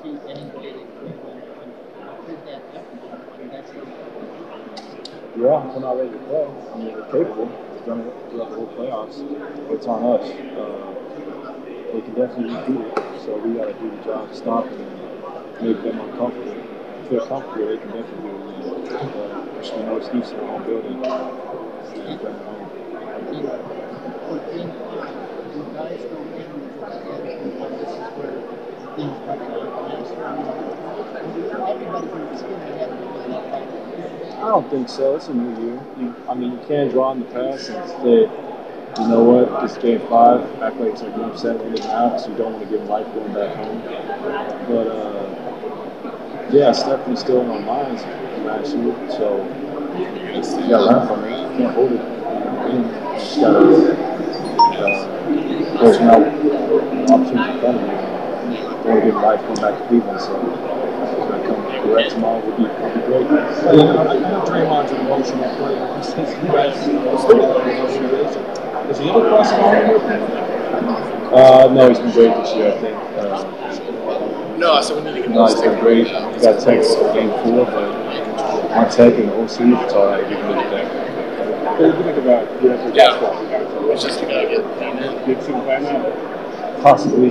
see anybody that could that effort. That's Yeah, we're not ready to play. I mean, we're capable. We've done it throughout the whole playoffs. But it's on us. They can definitely repeat it. So we got to do the job to stop them and make them uncomfortable. If they're comfortable, they can definitely do it. We know it's East in our own building. We've done it home. You guys go in with this is where things went everybody can spin their head. I don't think so. It's a new year. I mean, you can draw in the past and say, you know what, this game 5, act like it's like game 7 in the now, so you don't want to give them life going back home. But, yeah, it's definitely still in our minds from last year, so you got to learn from it. You can't hold it. You just got to close out opportunity in front of you. Don't want to give them life going back to Cleveland, so it's going to come correct tomorrow would be great. I know Draymond's an emotional player. Does he ever cross the line? No, he's been great this year, I think. No, so we need to get no, he's been great. He got text game 4, but on tech and OC, it's all right. You can look at that. What do you think about basketball? It's just gotta get some plan now? Possibly.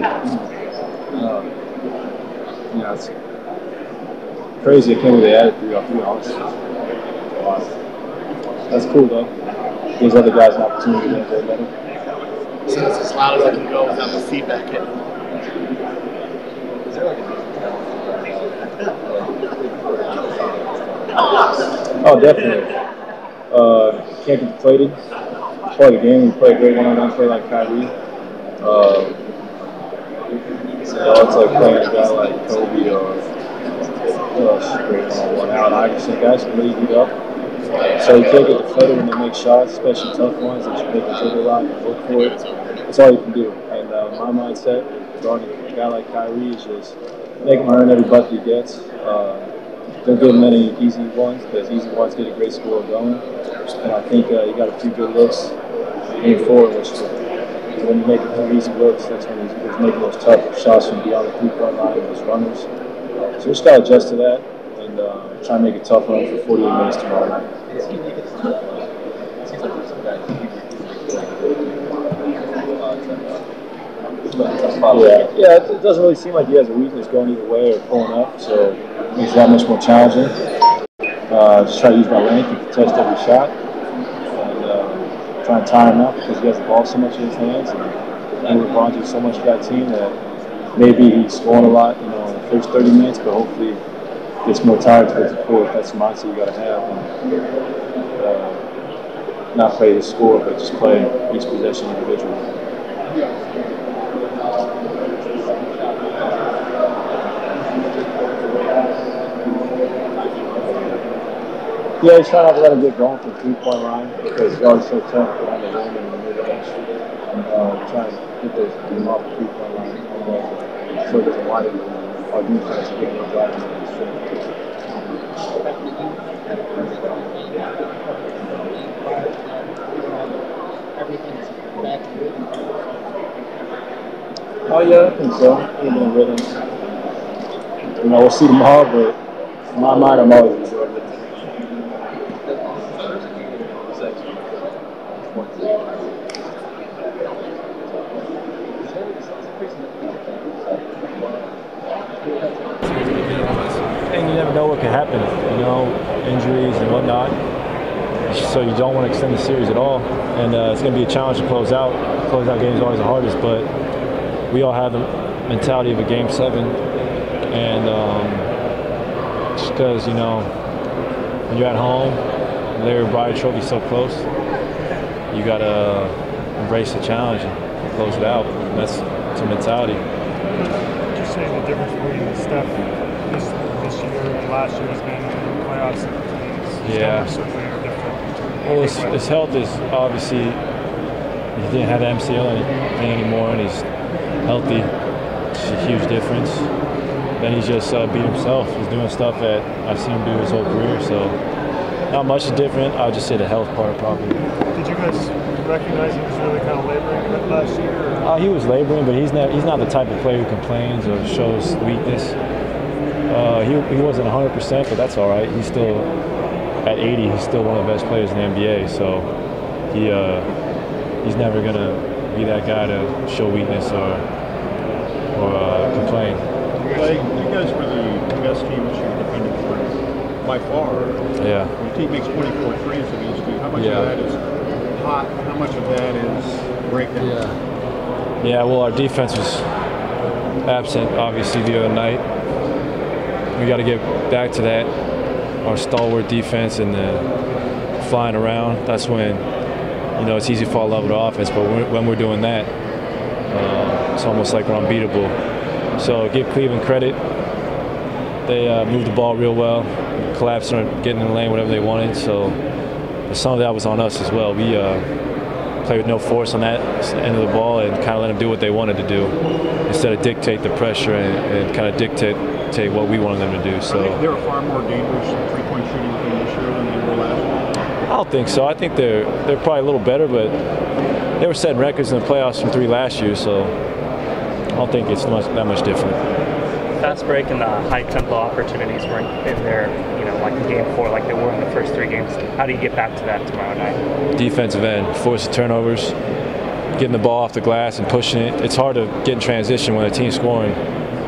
Yeah, it's crazy. I can't believe they added 3 off 3 honestly. Wow. That's cool though. Gives other guys an opportunity to play better. So it's as loud as I can go without the feedback hitting. Oh, definitely. Can't be deflated. Play the game. We play a great one-on-one play like Kyrie. It's like playing a guy like Kobe or great one-on-one Allen Iverson. Guys can really beat up. So you can't get deflated when they make shots, especially tough ones that you make a dribble a lot and look for it. That's all you can do. And my mindset, guarding a guy like Kyrie, is just make him earn every bucket he gets. Don't give him any easy ones, because easy ones get a great score going. And I think you got a few good looks going forward, which when you make a few easy looks, that's when he's making those tough shots from beyond the 3-point line, those runners. So we just got to adjust to that and try and make it tough run for 48 minutes tomorrow night. Yeah, it doesn't really seem like he has a weakness going either way or pulling up, so it makes it that much more challenging. Just try to use my length and contest every shot, and try and tire him out because he has the ball so much in his hands, and LeBron does so much for that team that maybe he's scoring a lot, in the first 30 minutes, but hopefully gets more tired towards the fourth. That's the mindset you got to have, and not play the score, but just play each possession individually. Yeah, he's trying not to let him get going from the 3-point line because it's always so tough around the rim and in the mid-range. Trying to get them off the 3-point line so it doesn't widen our defense again and drive them into the strength. Oh yeah, I think so. He's been in rhythm. We'll see tomorrow, but in my mind, I'm always enjoying it. And you never know what can happen, injuries and whatnot. So you don't want to extend the series at all. And it's going to be a challenge to close out. Close out games are always the hardest, but we all have the mentality of a game 7. And just because, when you're at home, Larry O'Brien Trophy so close, you got to embrace the challenge and close it out. And that's a mentality. Just saying the difference between Steph this year and last year's game in the playoffs. Yeah. Certainly are different. Well, his health is obviously, he didn't have the MCL thing anymore, and he's healthy. It's a huge difference. Then he's just beat himself. He's doing stuff that I've seen him do his whole career, so Not much is different. I would just say the health part probably. Did you guys recognize he was really kind of laboring a bit last year? Or? He was laboring, but he's not the type of player who complains or shows weakness. He wasn't 100%, but that's all right. He's still at 80. He's still one of the best players in the NBA. So he's never gonna be that guy to show weakness or complain. You guys were the best team this year defending threes by far. Yeah. The team makes 24 threes against you. How much of that is hot? How much of that is breakdown? Yeah. Well, our defense was absent, obviously, the other night. We got to get back to that. Our stalwart defense and the flying around. That's when, it's easy to fall in love with the offense. But when we're doing that, it's almost like we're unbeatable. So give Cleveland credit. They moved the ball real well, collapsed or getting in the lane, whatever they wanted. So some of that was on us as well. We played with no force on that end of the ball and kind of let them do what they wanted to do instead of dictate the pressure and kind of dictate what we wanted them to do. So they're far more dangerous three-point shooting team this year than they were last year. I don't think so. I think they're probably a little better, but they were setting records in the playoffs from 3 last year, so I don't think it's that much different. Fast break and the high tempo opportunities weren't in there, like in game 4, like they were in the first 3 games. How do you get back to that tomorrow night? Defensive end, force the turnovers, getting the ball off the glass and pushing it. It's hard to get in transition when a team's scoring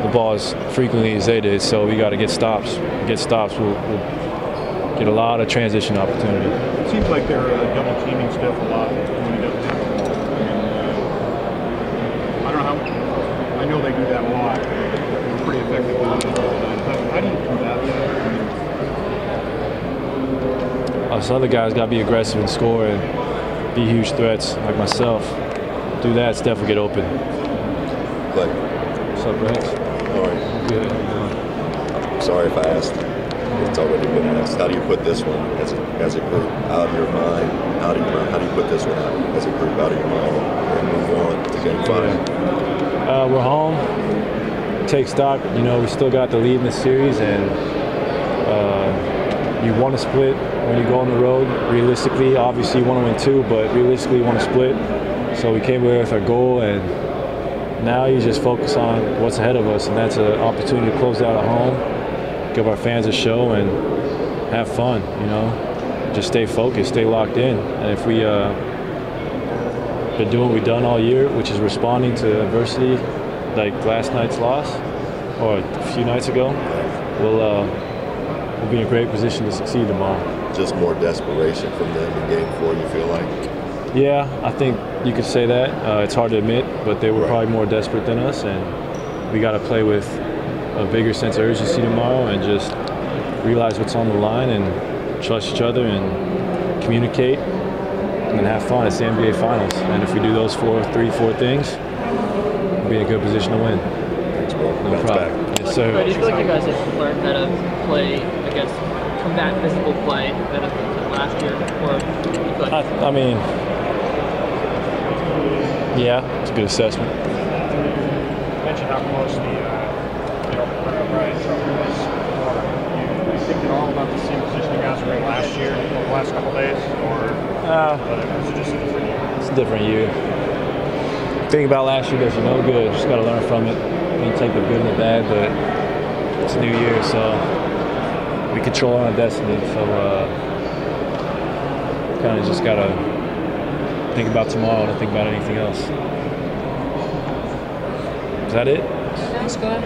the ball as frequently as they did, so we got to get stops. We'll get a lot of transition opportunity. It seems like they're double teaming Steph a lot when he doesn't have the ball. I don't know how. I know they do that a lot. They're pretty effective doing it. How do you combat that? Us other guys got to be aggressive and score and be huge threats like myself. Do that, Steph will get open. Clay. What's up, Rex? All right. Good. Sorry if I asked. It's already been asked. How do you put this one as a group out of your mind? How do you put this one out as a group out of your mind and move on to game 5? We're home. Take stock. We still got the lead in the series, and you want to split when you go on the road. Realistically, obviously you want to win 2, but realistically you want to split. So we came away with our goal, and now you just focus on what's ahead of us, and that's an opportunity to close out at home, give our fans a show, and have fun. Just stay focused, stay locked in, and if we been doing what we've done all year, which is responding to adversity, like last night's loss or a few nights ago, we'll be in a great position to succeed tomorrow. Just more desperation from them in game 4, you feel like? Yeah, I think you could say that. It's hard to admit, but they were probably more desperate than us, and we got to play with a bigger sense of urgency tomorrow and just realize what's on the line and trust each other and communicate and have fun. It's the NBA Finals, and if we do those 4 things, we'll be in a good position to win. Thanks, bro. No problem. Yes, sir. Do you feel like you guys have learned how to play, combat physical play better than last year? Or I mean, yeah, it's a good assessment. You mentioned how close the Brian Trump was. Do you think at all about the same position you guys were in last year, over the last couple of days, or was it just a different year? It's a different year. Thinking about last year does you no good. Just got to learn from it. You take the good and the bad, but it's a new year, so we control our own destiny. So kind of just got to think about tomorrow and think about anything else. Is that it? Thanks, go ahead.